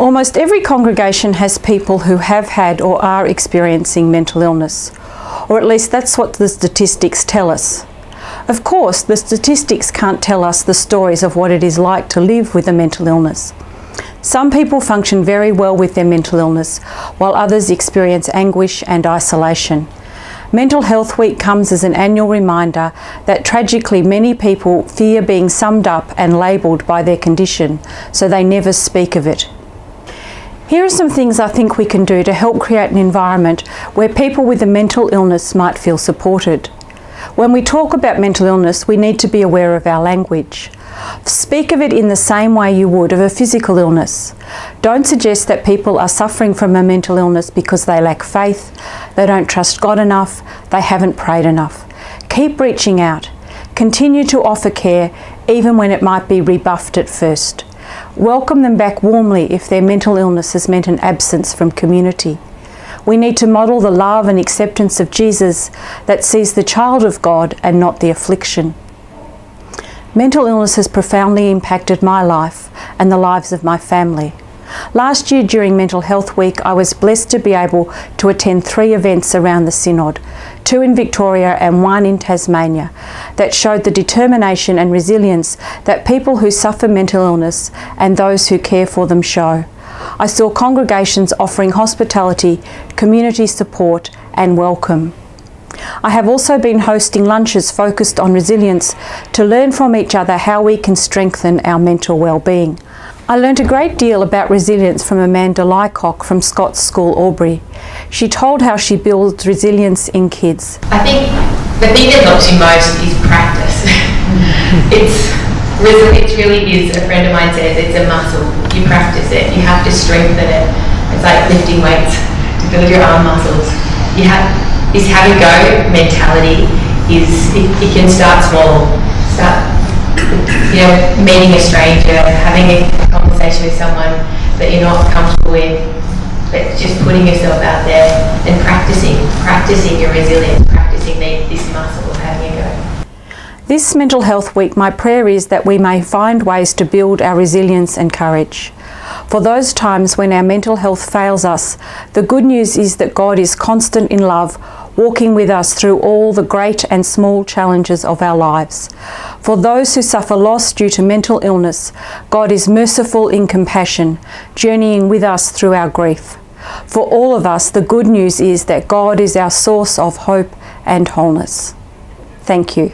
Almost every congregation has people who have had or are experiencing mental illness, or at least that's what the statistics tell us. Of course, the statistics can't tell us the stories of what it is like to live with a mental illness. Some people function very well with their mental illness, while others experience anguish and isolation. Mental Health Week comes as an annual reminder that tragically many people fear being summed up and labelled by their condition, so they never speak of it. Here are some things I think we can do to help create an environment where people with a mental illness might feel supported. When we talk about mental illness, we need to be aware of our language. Speak of it in the same way you would of a physical illness. Don't suggest that people are suffering from a mental illness because they lack faith, they don't trust God enough, they haven't prayed enough. Keep reaching out. Continue to offer care even when it might be rebuffed at first. Welcome them back warmly if their mental illness has meant an absence from community. We need to model the love and acceptance of Jesus that sees the child of God and not the affliction. Mental illness has profoundly impacted my life and the lives of my family. Last year during Mental Health Week, I was blessed to be able to attend 3 events around the Synod, 2 in Victoria and 1 in Tasmania, that showed the determination and resilience that people who suffer mental illness and those who care for them show. I saw congregations offering hospitality, community support and welcome. I have also been hosting lunches focused on resilience to learn from each other how we can strengthen our mental well-being. I learnt a great deal about resilience from Amanda Lycock from Scott's School, Albury. She told how she builds resilience in kids. I think the thing that helps you most is practice. Resilience really is, a friend of mine says, it's a muscle. You practice it, you have to strengthen it. It's like lifting weights to build your arm muscles. This have a go mentality it can start small. Meeting a stranger, having a conversation with someone that you're not comfortable with, but just putting yourself out there and practicing your resilience, practicing this muscle of having a go. This Mental Health Week, my prayer is that we may find ways to build our resilience and courage. For those times when our mental health fails us, the good news is that God is constant in love, walking with us through all the great and small challenges of our lives. For those who suffer loss due to mental illness, God is merciful in compassion, journeying with us through our grief. For all of us, the good news is that God is our source of hope and wholeness. Thank you.